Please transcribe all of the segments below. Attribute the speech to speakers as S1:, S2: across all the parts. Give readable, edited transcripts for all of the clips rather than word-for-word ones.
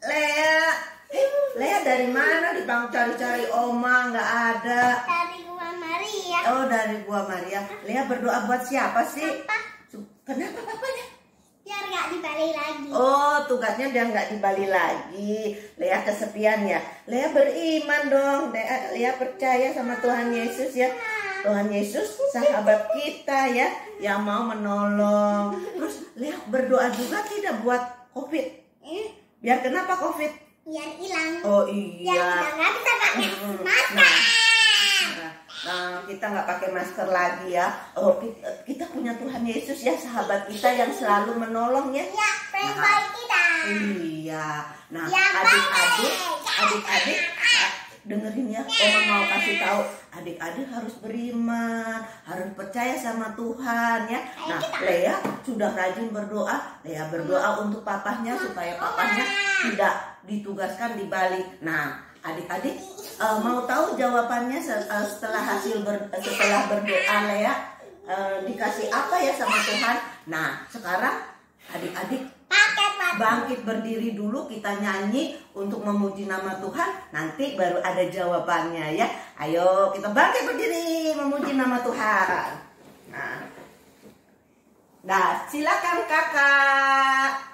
S1: Lea, Lea dari mana? Dibang cari-cari Oma nggak ada.
S2: Dari Gua Maria.
S1: Oh, dari Gua Maria. Lea berdoa buat siapa sih?
S2: Papa,
S1: Kenapa papanya?
S2: biar nggak dibalik lagi.
S1: Oh, tugasnya biar nggak di Bali lagi. Lea kesepian ya. Lea beriman dong. Lea percaya sama Tuhan Yesus ya. Tuhan Yesus sahabat kita ya, yang mau menolong. Terus Lea berdoa juga tidak buat COVID. Biar kenapa COVID?
S2: Biar hilang.
S1: Oh
S2: Biar
S1: iya.
S2: kita nggak bisa pakai masker.
S1: Nah, kita nggak pakai masker lagi ya. Oh, kita punya Tuhan Yesus ya, sahabat kita yang selalu menolong ya.
S2: Ya, friend baik kita.
S1: Iya. Nah,
S2: Ya,
S1: adik-adik, dengerin ya. Oma mau kasih tahu, adik-adik harus beriman, harus percaya sama Tuhan ya. Nah, Lea sudah rajin berdoa. Lea berdoa untuk papahnya supaya papahnya tidak ditugaskan di Bali. Nah, adik-adik mau tahu jawabannya setelah setelah berdoa Lea dikasih apa ya sama Tuhan? Nah, sekarang adik-adik bangkit berdiri dulu, kita nyanyi untuk memuji nama Tuhan. Nanti baru ada jawabannya ya. Ayo kita bangkit berdiri memuji nama Tuhan. Nah, silakan kakak.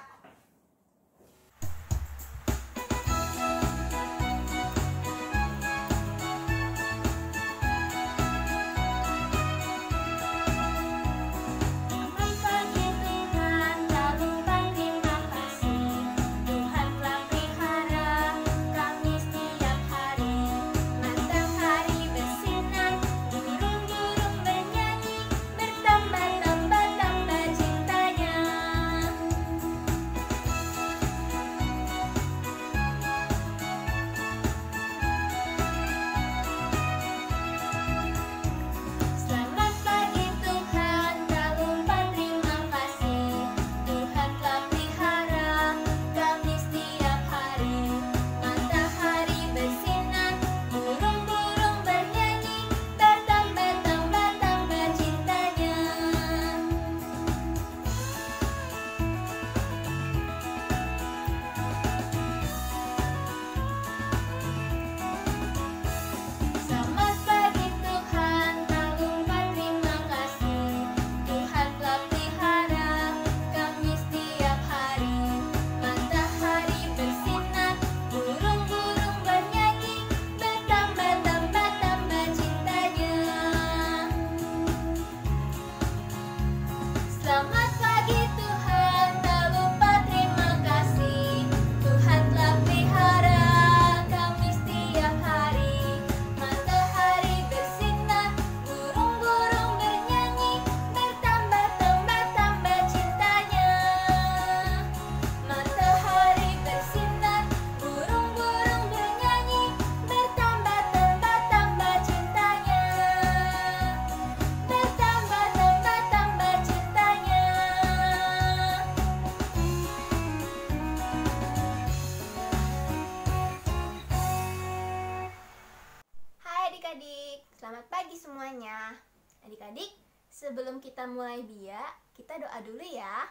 S3: Adik-adik, selamat pagi semuanya. Adik-adik, sebelum kita mulai biak, kita doa dulu ya.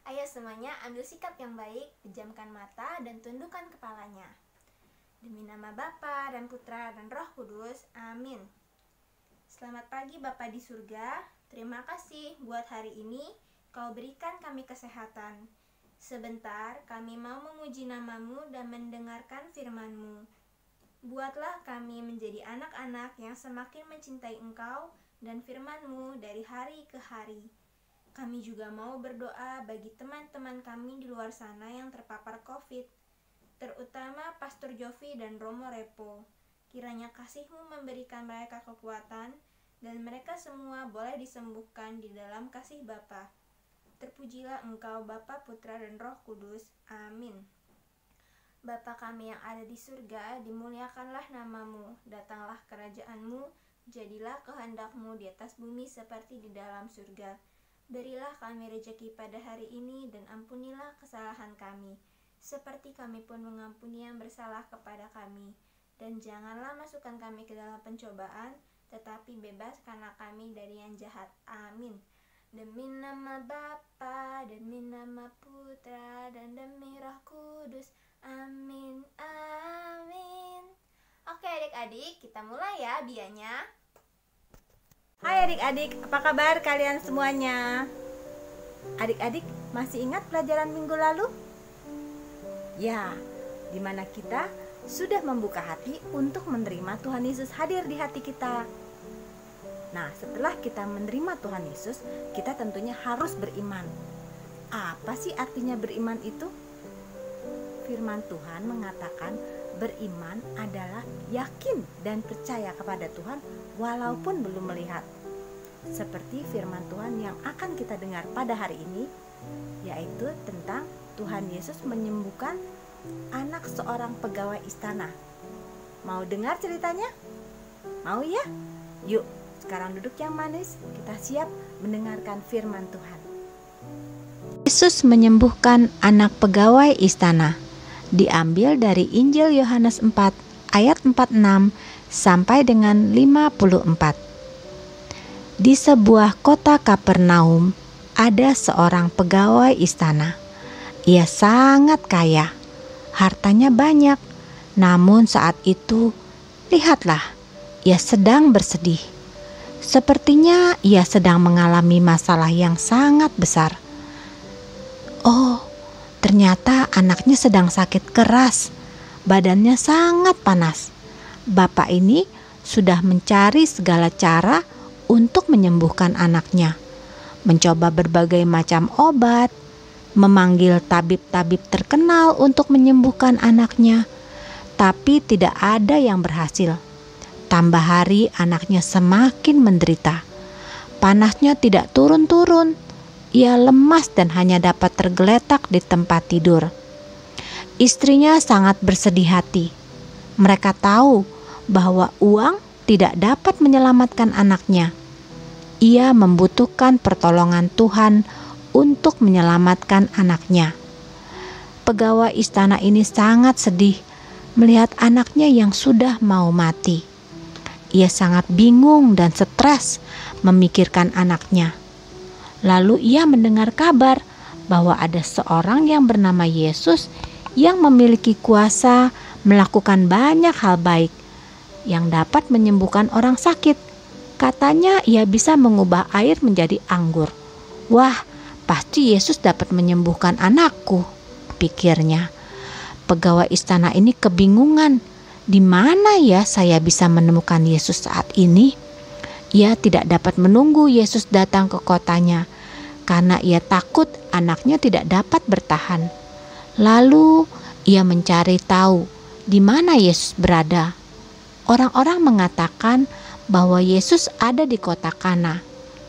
S3: Ayo semuanya ambil sikap yang baik, pejamkan mata dan tundukkan kepalanya. Demi nama Bapa dan Putra dan Roh Kudus, amin. Selamat pagi Bapa di surga, terima kasih buat hari ini Kau berikan kami kesehatan. Sebentar kami mau memuji namamu dan mendengarkan firman-Mu. Buatlah kami menjadi anak-anak yang semakin mencintai Engkau dan firman-Mu dari hari ke hari. Kami juga mau berdoa bagi teman-teman kami di luar sana yang terpapar COVID, terutama Pastor Jovi dan Romo Repo. Kiranya kasih-Mu memberikan mereka kekuatan dan mereka semua boleh disembuhkan di dalam kasih Bapa. Terpujilah Engkau Bapa, Putra dan Roh Kudus. Amin. Bapa kami yang ada di surga, dimuliakanlah namamu, datanglah kerajaan-Mu, jadilah kehendak-Mu di atas bumi seperti di dalam surga. Berilah kami rejeki pada hari ini dan ampunilah kesalahan kami, seperti kami pun mengampuni yang bersalah kepada kami. Dan janganlah masukkan kami ke dalam pencobaan, tetapi bebaskanlah kami dari yang jahat. Amin. Demi nama Bapa, demi nama Putra, dan demi Roh Kudus. Amin, amin. Oke adik-adik, kita mulai ya bianya.
S4: Hai adik-adik, apa kabar kalian semuanya? Adik-adik masih ingat pelajaran minggu lalu? Ya, dimana kita sudah membuka hati untuk menerima Tuhan Yesus hadir di hati kita. Nah, setelah kita menerima Tuhan Yesus, kita tentunya harus beriman. Apa sih artinya beriman itu? Firman Tuhan mengatakan beriman adalah yakin dan percaya kepada Tuhan walaupun belum melihat. Seperti firman Tuhan yang akan kita dengar pada hari ini, yaitu tentang Tuhan Yesus menyembuhkan anak seorang pegawai istana. Mau dengar ceritanya? Mau ya? Yuk, sekarang duduk yang manis, kita siap mendengarkan firman Tuhan.
S5: Yesus menyembuhkan anak pegawai istana. Diambil dari Injil Yohanes 4 ayat 46 sampai dengan 54. Di sebuah kota Kapernaum ada seorang pegawai istana. Ia sangat kaya, hartanya banyak. Namun saat itu, lihatlah, ia sedang bersedih. Sepertinya ia sedang mengalami masalah yang sangat besar. Oh, ternyata anaknya sedang sakit keras, badannya sangat panas. Bapak ini sudah mencari segala cara untuk menyembuhkan anaknya, mencoba berbagai macam obat, memanggil tabib-tabib terkenal untuk menyembuhkan anaknya, tapi tidak ada yang berhasil. Tambah hari anaknya semakin menderita. Panasnya tidak turun-turun. Ia lemas dan hanya dapat tergeletak di tempat tidur. Istrinya sangat bersedih hati. Mereka tahu bahwa uang tidak dapat menyelamatkan anaknya. Ia membutuhkan pertolongan Tuhan untuk menyelamatkan anaknya. Pegawai istana ini sangat sedih melihat anaknya yang sudah mau mati. Ia sangat bingung dan stres memikirkan anaknya. Lalu ia mendengar kabar bahwa ada seorang yang bernama Yesus yang memiliki kuasa melakukan banyak hal baik yang dapat menyembuhkan orang sakit. Katanya ia bisa mengubah air menjadi anggur. Wah, pasti Yesus dapat menyembuhkan anakku, pikirnya. Pegawai istana ini kebingungan. Di mana ya saya bisa menemukan Yesus saat ini? Ia tidak dapat menunggu Yesus datang ke kotanya karena ia takut anaknya tidak dapat bertahan. Lalu ia mencari tahu di mana Yesus berada. Orang-orang mengatakan bahwa Yesus ada di kota Kana.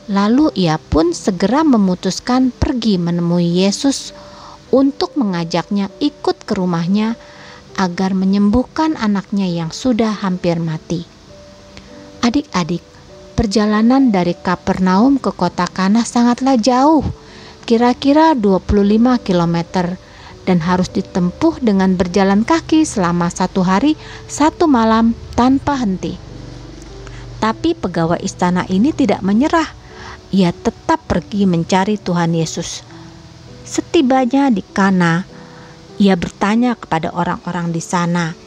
S5: Lalu ia pun segera memutuskan pergi menemui Yesus untuk mengajaknya ikut ke rumahnya agar menyembuhkan anaknya yang sudah hampir mati. Adik-adik, perjalanan dari Kapernaum ke kota Kana sangatlah jauh, kira-kira 25 km, dan harus ditempuh dengan berjalan kaki selama 1 hari 1 malam tanpa henti. Tapi pegawai istana ini tidak menyerah. Ia tetap pergi mencari Tuhan Yesus. Setibanya di Kana, ia bertanya kepada orang-orang di sana,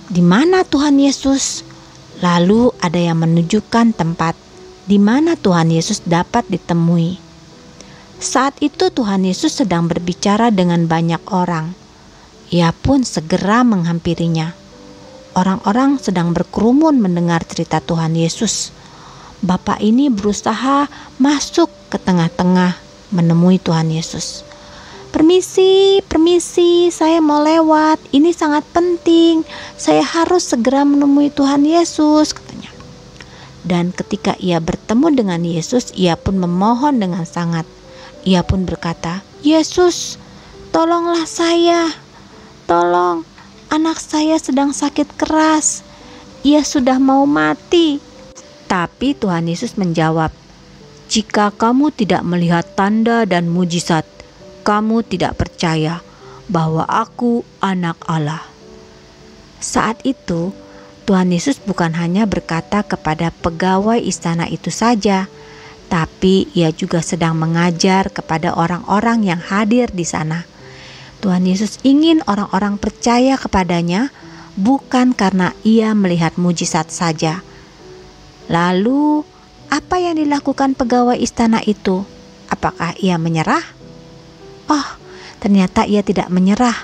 S5: "Di mana Tuhan Yesus?" Lalu ada yang menunjukkan tempat di mana Tuhan Yesus dapat ditemui. Saat itu Tuhan Yesus sedang berbicara dengan banyak orang. Ia pun segera menghampirinya. Orang-orang sedang berkerumun mendengar cerita Tuhan Yesus. Bapak ini berusaha masuk ke tengah-tengah menemui Tuhan Yesus. Permisi, saya mau lewat. Ini sangat penting. Saya harus segera menemui Tuhan Yesus," katanya. Dan ketika ia bertemu dengan Yesus, ia pun memohon dengan sangat. Ia pun berkata, "Yesus, tolonglah saya. Tolong, anak saya sedang sakit keras. Ia sudah mau mati." Tapi Tuhan Yesus menjawab, "Jika kamu tidak melihat tanda dan mujizat, kamu tidak percaya bahwa Aku Anak Allah." Saat itu, Tuhan Yesus bukan hanya berkata kepada pegawai istana itu saja, tapi ia juga sedang mengajar kepada orang-orang yang hadir di sana. Tuhan Yesus ingin orang-orang percaya kepadanya bukan karena ia melihat mujizat saja. Lalu, apa yang dilakukan pegawai istana itu? Apakah ia menyerah? Oh, ternyata ia tidak menyerah.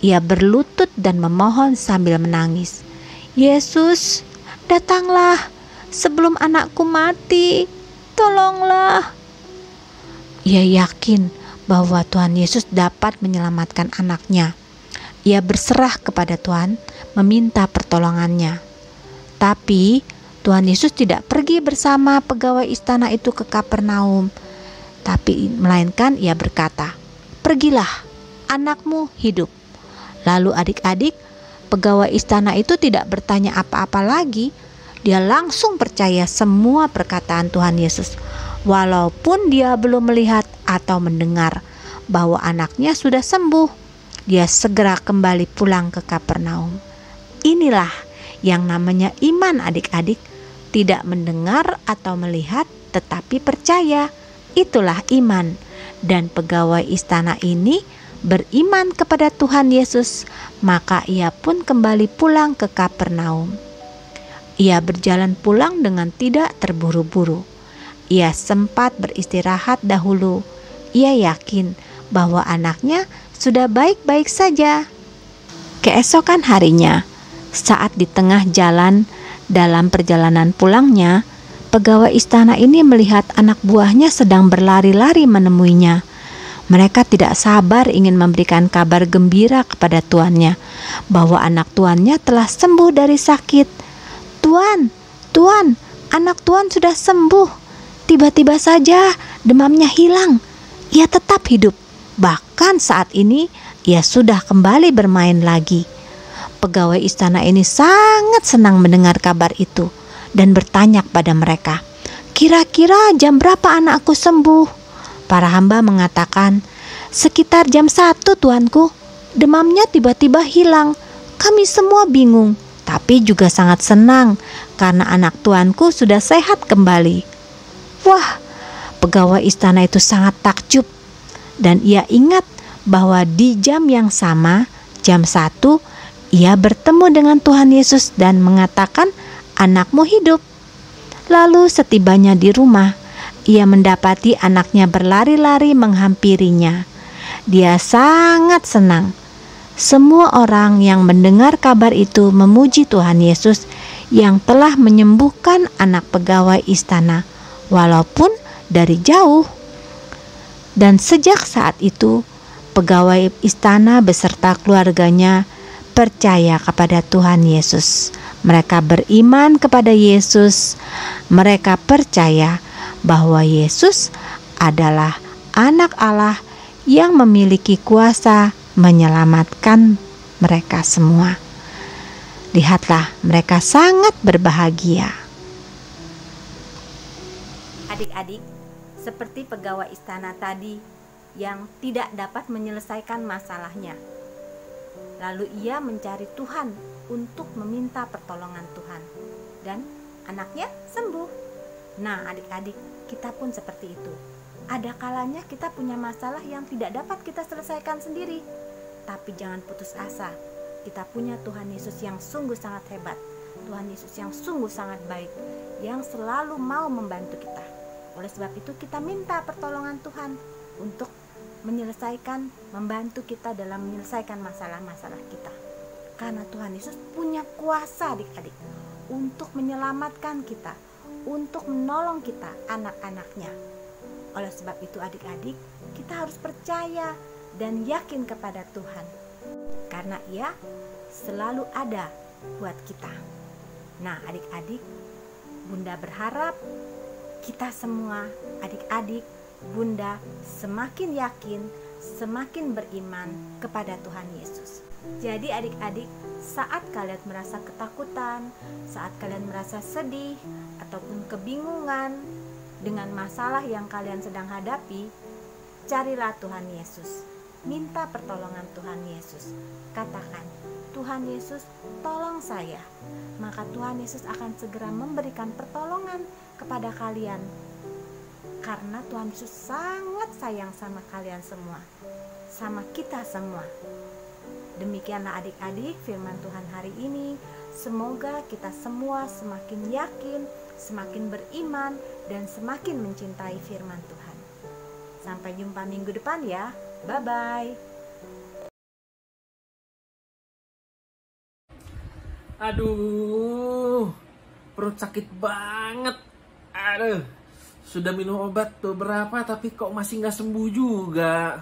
S5: Ia berlutut dan memohon sambil menangis. Yesus, datanglah sebelum anakku mati. Tolonglah. Ia yakin bahwa Tuhan Yesus dapat menyelamatkan anaknya. Ia berserah kepada Tuhan, meminta pertolongannya. Tapi Tuhan Yesus tidak pergi bersama pegawai istana itu ke Kapernaum, tapi melainkan ia berkata, "Pergilah, anakmu hidup." Lalu adik-adik, pegawai istana itu tidak bertanya apa-apa lagi. Dia langsung percaya semua perkataan Tuhan Yesus, walaupun dia belum melihat atau mendengar bahwa anaknya sudah sembuh. Dia segera kembali pulang ke Kapernaum. Inilah yang namanya iman, adik-adik. Tidak mendengar atau melihat, tetapi percaya. Itulah iman. Dan pegawai istana ini beriman kepada Tuhan Yesus, maka ia pun kembali pulang ke Kapernaum. Ia berjalan pulang dengan tidak terburu-buru. Ia sempat beristirahat dahulu. Ia yakin bahwa anaknya sudah baik-baik saja. Keesokan harinya, saat di tengah jalan dalam perjalanan pulangnya, pegawai istana ini melihat anak buahnya sedang berlari-lari menemuinya. Mereka tidak sabar ingin memberikan kabar gembira kepada tuannya bahwa anak tuannya telah sembuh dari sakit. Tuan, anak tuan sudah sembuh. Tiba-tiba saja demamnya hilang. Ia tetap hidup. Bahkan saat ini ia sudah kembali bermain lagi. Pegawai istana ini sangat senang mendengar kabar itu dan bertanya kepada mereka, "Kira-kira jam berapa anakku sembuh?" Para hamba mengatakan, "Sekitar jam 1, tuanku. Demamnya tiba-tiba hilang. Kami semua bingung, tapi juga sangat senang karena anak tuanku sudah sehat kembali." Wah, pegawai istana itu sangat takjub. Dan ia ingat bahwa di jam yang sama, jam 1, ia bertemu dengan Tuhan Yesus dan mengatakan, "Anakmu hidup." Lalu setibanya di rumah, ia mendapati anaknya berlari-lari menghampirinya. Dia sangat senang. Semua orang yang mendengar kabar itu memuji Tuhan Yesus yang telah menyembuhkan anak pegawai istana, walaupun dari jauh. Dan sejak saat itu, pegawai istana beserta keluarganya percaya kepada Tuhan Yesus. Mereka beriman kepada Yesus. Mereka percaya bahwa Yesus adalah anak Allah yang memiliki kuasa menyelamatkan mereka semua. Lihatlah, mereka sangat berbahagia.
S4: Adik-adik, seperti pegawai istana tadi yang tidak dapat menyelesaikan masalahnya. Lalu ia mencari Tuhan untuk meminta pertolongan Tuhan. Dan anaknya sembuh. Nah, adik-adik, kita pun seperti itu. Ada kalanya kita punya masalah yang tidak dapat kita selesaikan sendiri. Tapi jangan putus asa. Kita punya Tuhan Yesus yang sungguh sangat hebat. Tuhan Yesus yang sungguh sangat baik, yang selalu mau membantu kita. Oleh sebab itu kita minta pertolongan Tuhan untuk menyelesaikan, membantu kita dalam menyelesaikan masalah-masalah kita. Karena Tuhan Yesus punya kuasa, adik-adik, untuk menyelamatkan kita, untuk menolong kita, anak-anaknya. Oleh sebab itu adik-adik, kita harus percaya dan yakin kepada Tuhan, karena Ia selalu ada buat kita. Nah, adik-adik, Bunda berharap kita semua, adik-adik, Bunda semakin yakin, semakin beriman kepada Tuhan Yesus. Jadi adik-adik, saat kalian merasa ketakutan, saat kalian merasa sedih ataupun kebingungan dengan masalah yang kalian sedang hadapi, carilah Tuhan Yesus. Minta pertolongan Tuhan Yesus. Katakan, "Tuhan Yesus, tolong saya." Maka Tuhan Yesus akan segera memberikan pertolongan kepada kalian. Karena Tuhan Yesus sangat sayang sama kalian semua. sama kita semua. Demikianlah adik-adik firman Tuhan hari ini. Semoga kita semua semakin yakin, semakin beriman, dan semakin mencintai firman Tuhan. Sampai jumpa minggu depan ya. Bye-bye.
S6: Aduh, perut sakit banget. Aduh, sudah minum obat beberapa tapi kok masih nggak sembuh juga.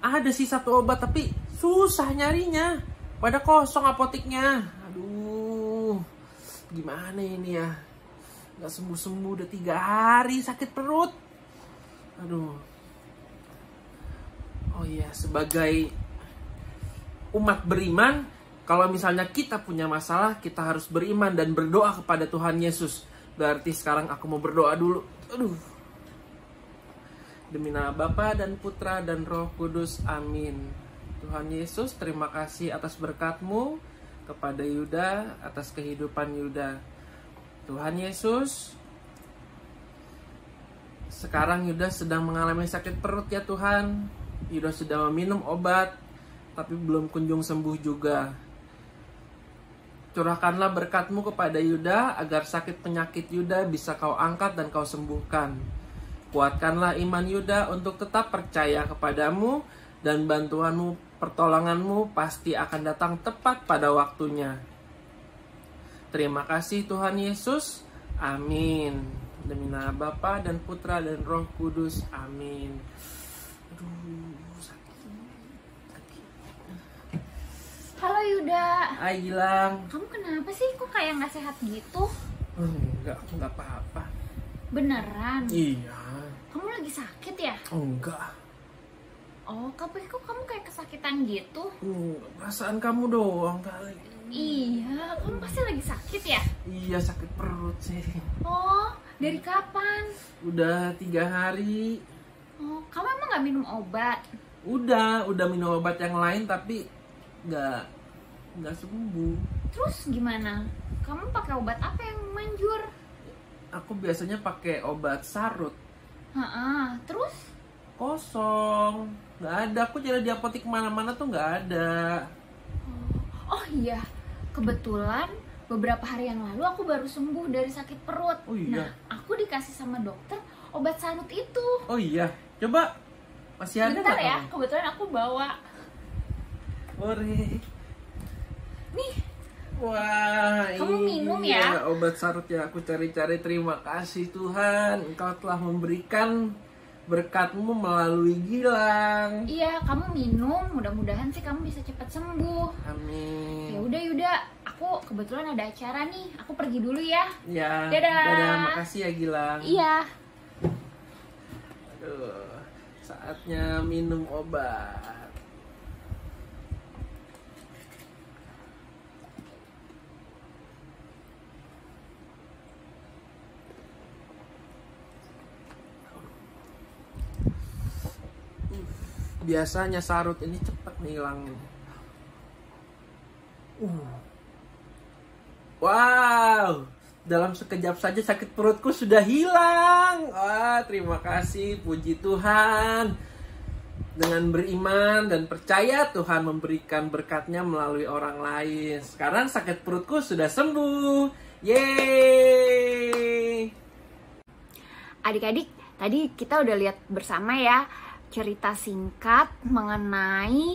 S6: Ada sih satu obat tapi susah nyarinya. Pada kosong apoteknya. Aduh, gimana ini ya? Nggak sembuh-sembuh udah 3 hari sakit perut. Aduh. Oh iya, sebagai umat beriman, kalau misalnya kita punya masalah, kita harus beriman dan berdoa kepada Tuhan Yesus. Berarti sekarang aku mau berdoa dulu. Aduh. Demi nama Bapa dan Putra dan Roh Kudus. Amin. Tuhan Yesus, terima kasih atas berkat-Mu kepada Yuda, atas kehidupan Yuda. Tuhan Yesus, sekarang Yuda sedang mengalami sakit perut ya Tuhan. Yuda sudah meminum obat, tapi belum kunjung sembuh juga. Curahkanlah berkat-Mu kepada Yuda, agar sakit penyakit Yuda bisa Kau angkat dan Kau sembuhkan. Kuatkanlah iman Yuda untuk tetap percaya kepadamu, dan bantuan-Mu, pertolongan-Mu pasti akan datang tepat pada waktunya. Terima kasih Tuhan Yesus. Amin. Demi nama Bapa dan Putra dan Roh Kudus. Amin. Aduh, sakit.
S7: Halo Yuda.
S6: Hai Gilang.
S7: Kamu kenapa sih? Kok kayak nggak sehat gitu?
S6: Enggak, aku nggak apa-apa.
S7: Beneran?
S6: Iya.
S7: Kamu lagi sakit ya?
S6: Enggak.
S7: Oh, tapi kok kamu kayak kesakitan gitu?
S6: Perasaan kamu doang kali.
S7: Iya, kamu pasti lagi sakit ya?
S6: Iya, sakit perut sih.
S7: Oh, dari kapan?
S6: Udah 3 hari.
S7: Oh, kamu emang nggak minum obat?
S6: Udah minum obat yang lain tapi nggak sembuh.
S7: Terus gimana? Kamu pakai obat apa yang manjur?
S6: Aku biasanya pakai obat sarut.
S7: Terus?
S6: Kosong, nggak ada. Aku cari di apotek mana-mana tuh nggak ada.
S7: Oh iya, kebetulan beberapa hari yang lalu aku baru sembuh dari sakit perut.
S6: Oh iya?
S7: Nah, aku dikasih sama dokter obat sarut itu.
S6: Oh iya, coba masih ada
S7: Bentar
S6: nggak
S7: ya,
S6: kamu?
S7: kebetulan aku bawa.
S6: Ore.
S7: Nih,
S6: Wah,
S7: kamu
S6: ini
S7: minum
S6: dia
S7: ya?
S6: obat sarut yang aku cari-cari. Terima kasih Tuhan, Engkau telah memberikan berkat-Mu melalui Gilang.
S7: Iya, kamu minum. Mudah-mudahan sih kamu bisa cepat sembuh.
S6: Amin.
S7: Ya udah Yuda, aku kebetulan ada acara nih. Aku pergi dulu ya.
S6: Ya,
S7: Dadah.
S6: makasih ya Gilang.
S7: Iya.
S6: Aduh, saatnya minum obat. Biasanya sarut ini cepat nih hilangin. Wow, dalam sekejap saja sakit perutku sudah hilang. Wah, terima kasih, puji Tuhan. Dengan beriman dan percaya, Tuhan memberikan berkat-Nya melalui orang lain. Sekarang sakit perutku sudah sembuh. Yeay.
S7: Adik-adik, tadi kita udah lihat bersama ya cerita singkat mengenai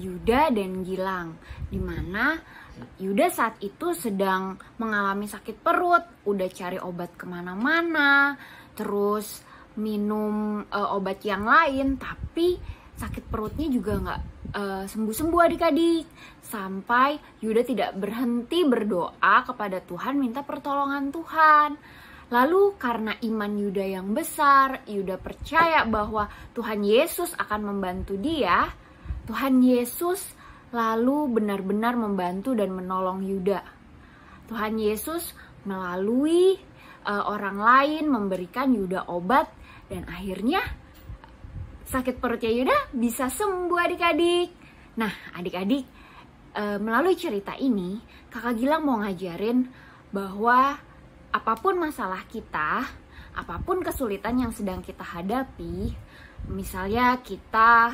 S7: Yuda dan Gilang, dimana Yuda saat itu sedang mengalami sakit perut, udah cari obat kemana-mana, terus minum obat yang lain, tapi sakit perutnya juga nggak sembuh-sembuh adik-adik, sampai Yuda tidak berhenti berdoa kepada Tuhan, minta pertolongan Tuhan. Lalu karena iman Yuda yang besar, Yuda percaya bahwa Tuhan Yesus akan membantu dia. Tuhan Yesus lalu benar-benar membantu dan menolong Yuda. Tuhan Yesus melalui orang lain memberikan Yuda obat, dan akhirnya sakit perutnya Yuda bisa sembuh adik-adik. Nah adik-adik, melalui cerita ini Kakak Gilang mau ngajarin bahwa apapun masalah kita, apapun kesulitan yang sedang kita hadapi, misalnya kita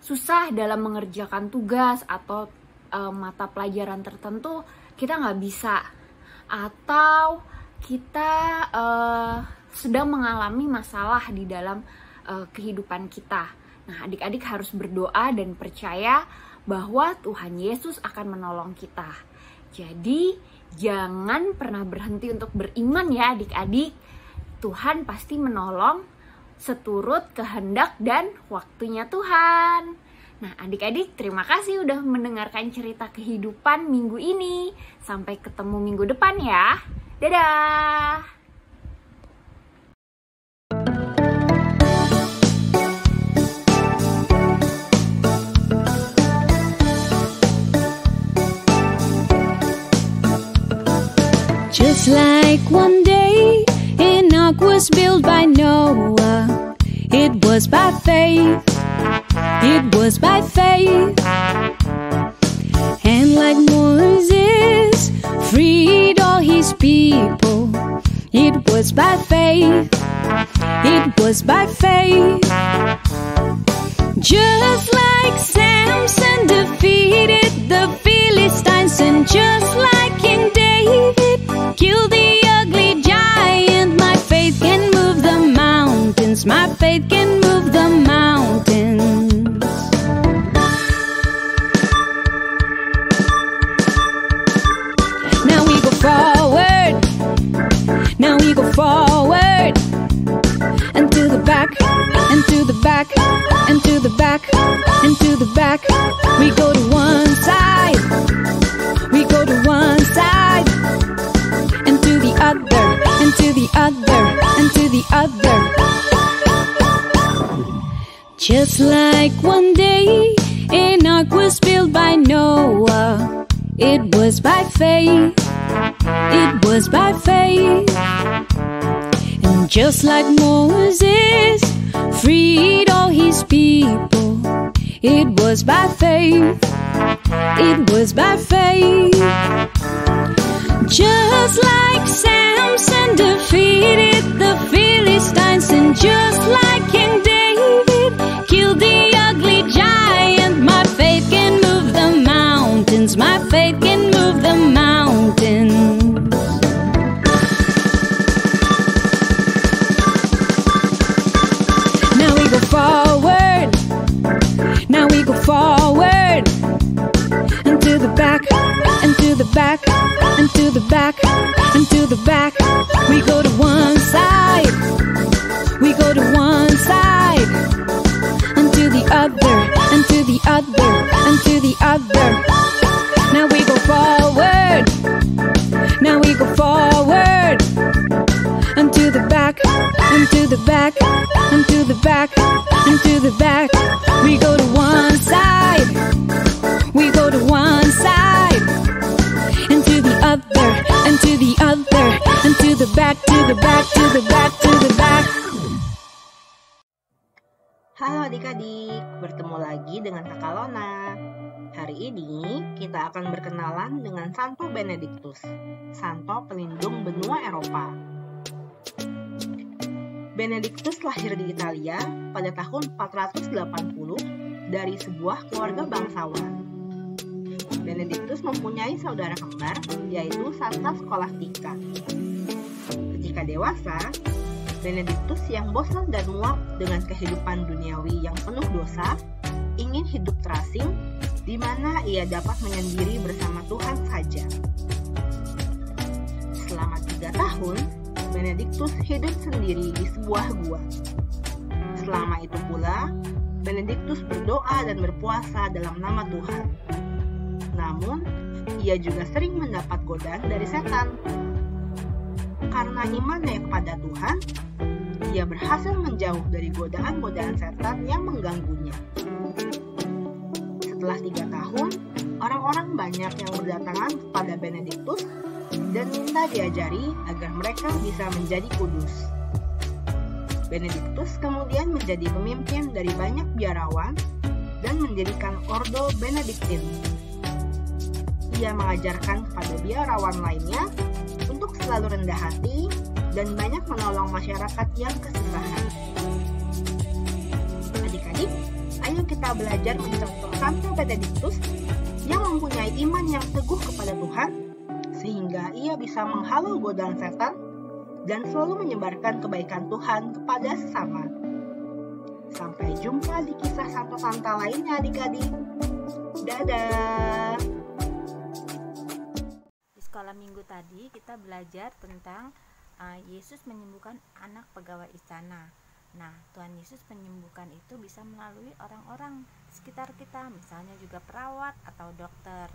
S7: susah dalam mengerjakan tugas atau mata pelajaran tertentu, kita nggak bisa, atau kita sedang mengalami masalah di dalam kehidupan kita. Nah, adik-adik harus berdoa dan percaya bahwa Tuhan Yesus akan menolong kita. Jadi, jangan pernah berhenti untuk beriman ya adik-adik. Tuhan pasti menolong seturut kehendak dan waktunya Tuhan. Nah, adik-adik, terima kasih udah mendengarkan cerita kehidupan minggu ini. Sampai ketemu minggu depan ya. Dadah!
S8: Just like one day Enoch was built by Noah, it was by faith, it was by faith. And like Moses freed all his people, it was by faith, it was by faith. Just like Samson defeated the Philistines, and just like King David killed the ugly giant, my faith can move the mountains, my faith can move the mountains. Now we go forward, now we go forward, and to the back, and to the back, and to the back, and to the back. We go to one side, we go to one side, and to the other, and to the other, and to the other. Just like one day Enoch was built by Noah, it was by faith, it was by faith. And just like Moses freed all his people, it was by faith, it was by faith. Just like Samson defeated the Philistines, and just like King David killed the ugly giant, my faith can move the mountains, my faith can move the mountains. Now we go forward, now we go forward, and to the back, and to the back, and to the back, and to the back. We go to one side, we go to one side, and to the other, and to the other, and to the other. Now we go forward, now we go forward, and to the back, and to the back, and to the back, and to the back. We go to one side, we go to one side, and to the other, and to the other, and to the back, to the back, to the back, to the back.
S1: Halo adik-adik, bertemu lagi dengan Kakak Lona. Hari ini kita akan berkenalan dengan Santo Benedictus, Santo pelindung benua Eropa. Benedictus lahir di Italia pada tahun 480 dari sebuah keluarga bangsawan. Benedictus mempunyai saudara kembar, yaitu Santa Scholastica. Ketika dewasa, Benedictus yang bosan dan muak dengan kehidupan duniawi yang penuh dosa, ingin hidup terasing, di mana ia dapat menyendiri bersama Tuhan saja. Selama 3 tahun, Benedictus hidup sendiri di sebuah gua. Selama itu pula, Benedictus berdoa dan berpuasa dalam nama Tuhan. Namun, ia juga sering mendapat godaan dari setan. Karena imannya kepada Tuhan, ia berhasil menjauh dari godaan-godaan setan yang mengganggunya. Setelah 3 tahun, orang-orang banyak yang berdatangan kepada Benedictus dan minta diajari agar mereka bisa menjadi kudus. Benedictus kemudian menjadi pemimpin dari banyak biarawan dan mendirikan Ordo Benediktin. Ia mengajarkan kepada biarawan lainnya untuk selalu rendah hati dan banyak menolong masyarakat yang kesusahan. Adik-adik,
S9: Ayo kita belajar mencontoh Santo Benediktus yang mempunyai iman yang teguh kepada Tuhan, sehingga ia bisa menghalau godaan setan dan selalu menyebarkan kebaikan Tuhan kepada sesama. Sampai jumpa di kisah Santo Santa lainnya adik-adik. Dadah!
S4: Di sekolah minggu tadi kita belajar tentang Yesus menyembuhkan anak pegawai istana. Nah, Tuhan Yesus menyembuhkan itu bisa melalui orang-orang di sekitar kita, misalnya juga perawat atau dokter.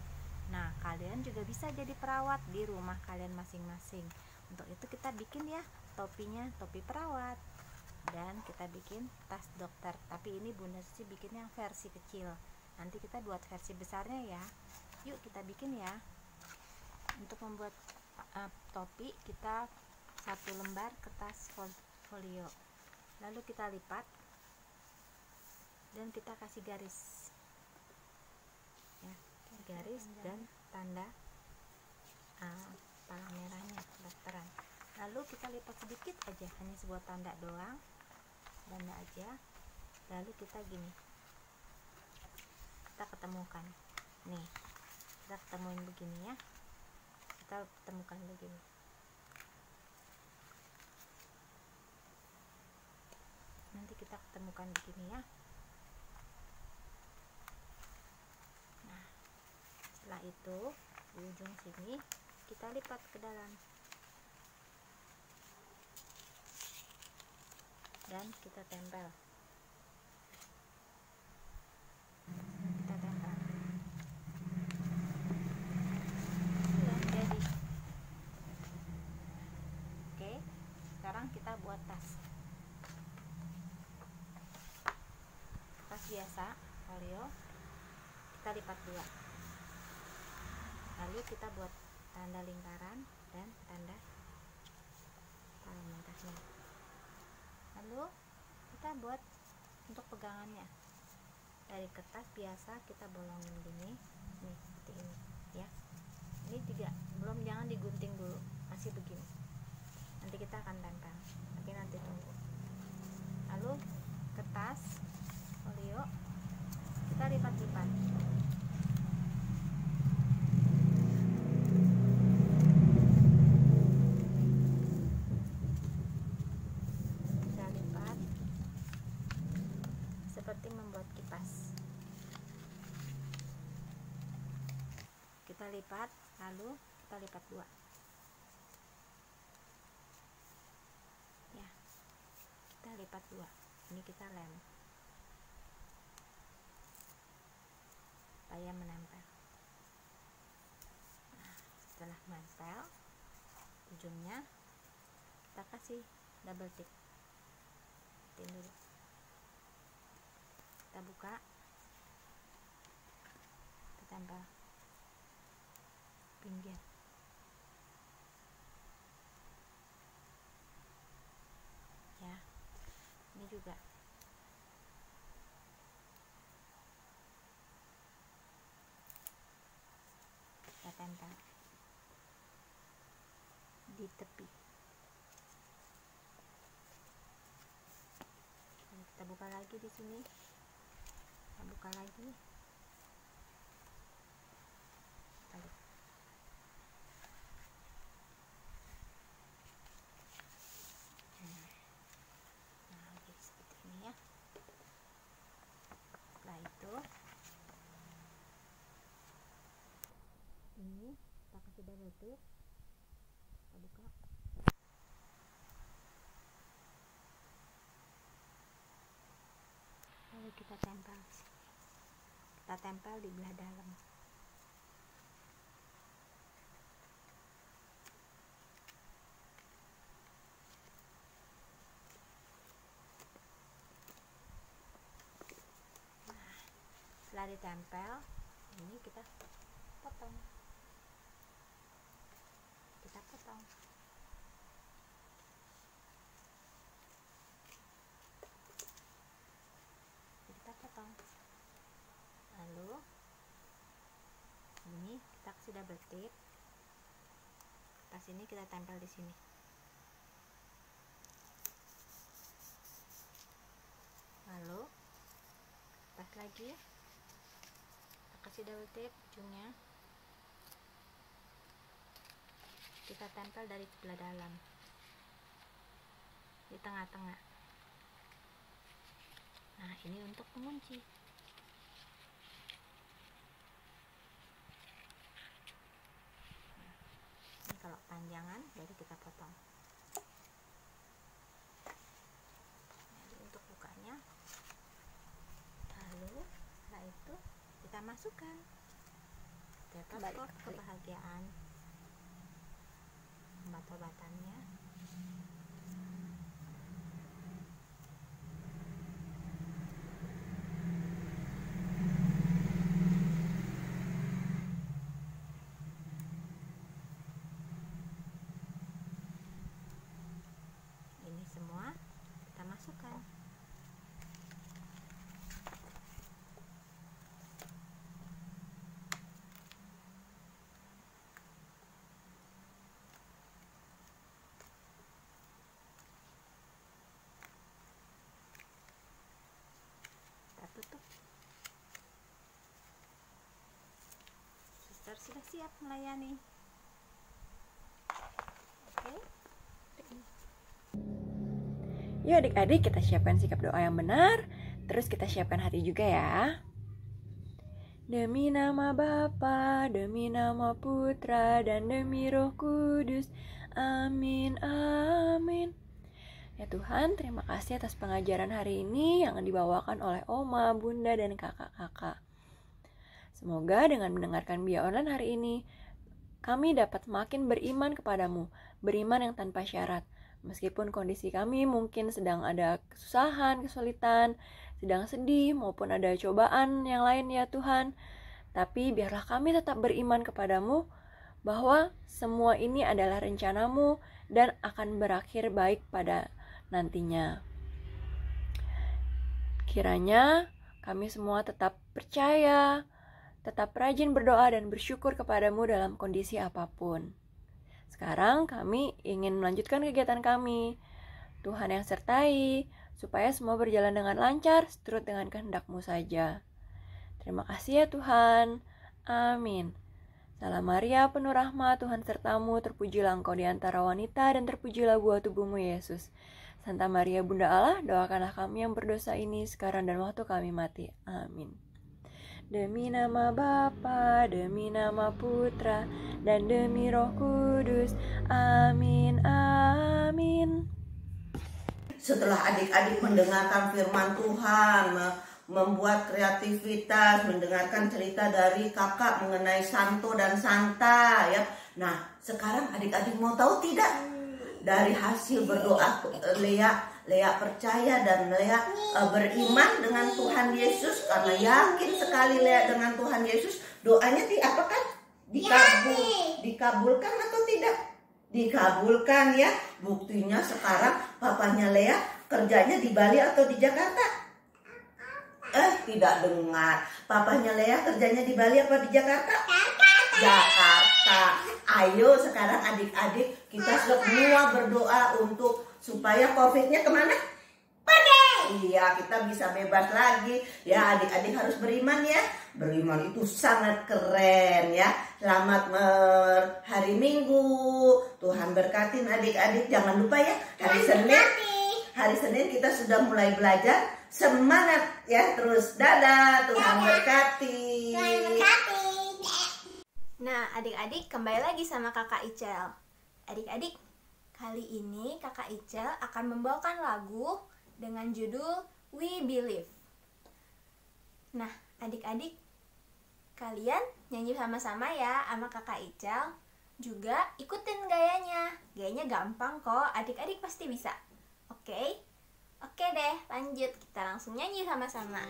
S4: Nah, kalian juga bisa jadi perawat di rumah kalian masing-masing. Untuk itu kita bikin ya topinya, topi perawat. Dan kita bikin tas dokter. Tapi ini Bunda Susi bikin yang versi kecil. Nanti kita buat versi besarnya ya. Yuk kita bikin ya. Untuk membuat topi kita 1 lembar kertas folio. Lalu kita lipat dan kita kasih garis ya, garis dan tanda palang merahnya dokteran. Lalu kita lipat sedikit aja, hanya sebuah tanda doang, tanda aja. Lalu kita gini, kita ketemukan nih, kita ketemuin begini ya, kita temukan begini. Nanti kita ketemukan begini ya. Nah, setelah itu di ujung sini kita lipat ke dalam dan kita tempel. Kita tempel. Dan jadi. Oke, sekarang kita buat tas. Biasa folio kita lipat 2, lalu kita buat tanda lingkaran dan tanda palang merahnya. Lalu kita buat untuk pegangannya dari kertas biasa kita bolongin gini nih, seperti ini ya. Ini 3, belum, jangan digunting dulu, masih begini. Nanti kita akan tempel, tapi nanti tunggu. Lalu kertas folio kita lipat-lipat. Kita lipat seperti membuat kipas. Kita lipat, lalu kita lipat 2 ya, kita lipat 2. Ini kita lem supaya menempel. Nah, setelah menempel ujungnya kita kasih double tip. Tin dulu. Kita buka, kita tempel pinggir. Ya, ini juga. Tempel di tepi. Nah, kita buka lagi di sini. Kita buka lagi. Tarik. Nah, jadi seperti ini ya. Setelah itu ini kita kasih double tip, kita buka, lalu kita tempel. Kita tempel di belah dalam. Nah, setelah ditempel, ini kita potong. Kita potong. Kita potong. Lalu ini kita kasih double tip. Tas ini kita tempel di sini. Lalu tas
S5: lagi, kita kasih double tape ujungnya, kita tempel dari sebelah dalam di tengah-tengah. Nah, ini untuk pengunci. Ini kalau panjangan jadi kita potong. Jadi untuk bukanya, lalu setelah itu kita masukkan stetoskop kebahagiaan, obat-obatannya. Ini semua kita masukkan. Kita tutup. Suster sudah siap melayani. Oke.
S10: Yuk adik-adik, kita siapkan sikap doa yang benar. Terus kita siapkan hati juga ya. Demi nama Bapa, demi nama Putra, dan demi Roh Kudus. Amin, amin. Ya Tuhan, terima kasih atas pengajaran hari ini yang dibawakan oleh Oma, Bunda, dan kakak-kakak. Semoga dengan mendengarkan Bia Online hari ini, kami dapat makin beriman kepadamu, beriman yang tanpa syarat. Meskipun kondisi kami mungkin sedang ada kesusahan, kesulitan, sedang sedih, maupun ada cobaan yang lain ya Tuhan. Tapi biarlah kami tetap beriman kepadamu bahwa semua ini adalah rencanamu dan akan berakhir baik pada nantinya. Kiranya kami semua tetap percaya, tetap rajin berdoa dan bersyukur kepadamu dalam kondisi apapun. Sekarang kami ingin melanjutkan kegiatan kami. Tuhan yang sertai, supaya semua berjalan dengan lancar, seturut dengan kehendak-Mu saja. Terima kasih ya Tuhan. Amin. Salam Maria, penuh rahmat, Tuhan sertamu, terpujilah Engkau di antara wanita, dan terpujilah buah tubuhmu Yesus. Santa Maria Bunda Allah, doakanlah kami yang berdosa ini, sekarang dan waktu kami mati. Amin. Demi nama Bapa, demi nama Putra, dan demi Roh Kudus. Amin, amin.
S1: Setelah adik-adik mendengarkan firman Tuhan, membuat kreativitas, mendengarkan cerita dari kakak mengenai Santo dan Santa ya. Nah, sekarang adik-adik mau tahu tidak? Dari hasil berdoa Lea percaya dan Lea beriman dengan Tuhan Yesus, karena yakin sekali Lea dengan Tuhan Yesus. Doanya apakah dikabulkan atau tidak? Dikabulkan ya. Buktinya sekarang papanya Lea kerjanya di Bali atau di Jakarta? Tidak dengar. Papanya Lea kerjanya di Bali apa di Jakarta? Jakarta. Ayo sekarang adik-adik kita semua berdoa untuk supaya COVID-nya kemana? Pergi. Iya, kita bisa bebas lagi. Ya, adik-adik harus beriman ya. Beriman itu sangat keren ya. Selamat hari Minggu. Tuhan berkatin adik-adik. Jangan lupa ya, hari Senin kita sudah mulai belajar. Semangat ya terus. Dadah, Tuhan berkati.
S3: Nah, adik-adik kembali lagi sama kakak Icel. Adik-adik, kali ini kakak Icel akan membawakan lagu dengan judul We Believe. Nah, adik-adik, kalian nyanyi sama-sama ya sama kakak Icel. Juga ikutin gayanya. Gayanya gampang kok, adik-adik pasti bisa. Oke? Oke deh, lanjut. Kita langsung nyanyi sama-sama.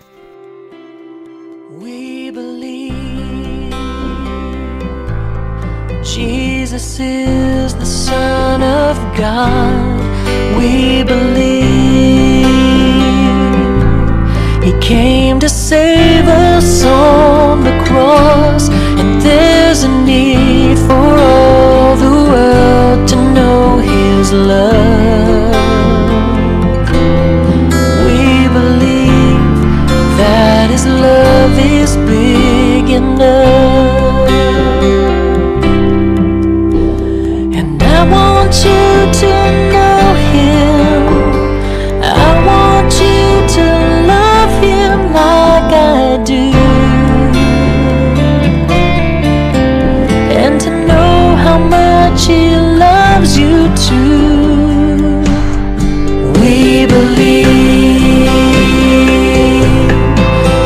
S11: We believe Jesus is the Son of God. We believe He came to save us on the cross, and there's a need for all the world to know His love. We believe that His love want you to know Him. I want you to love Him like I do, and to know how much He loves you too. We believe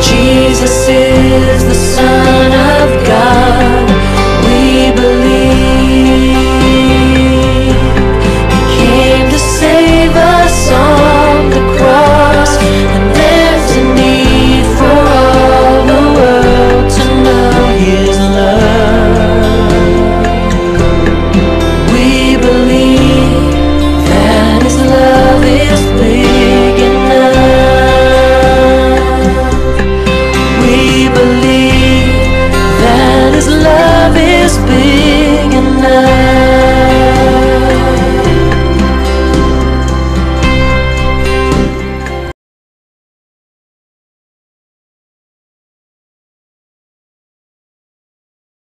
S11: Jesus is the Son of God. We believe He came to save us on the cross, and there's a need for all the world to know His love. We believe that His love is big enough. We believe that His love is big enough.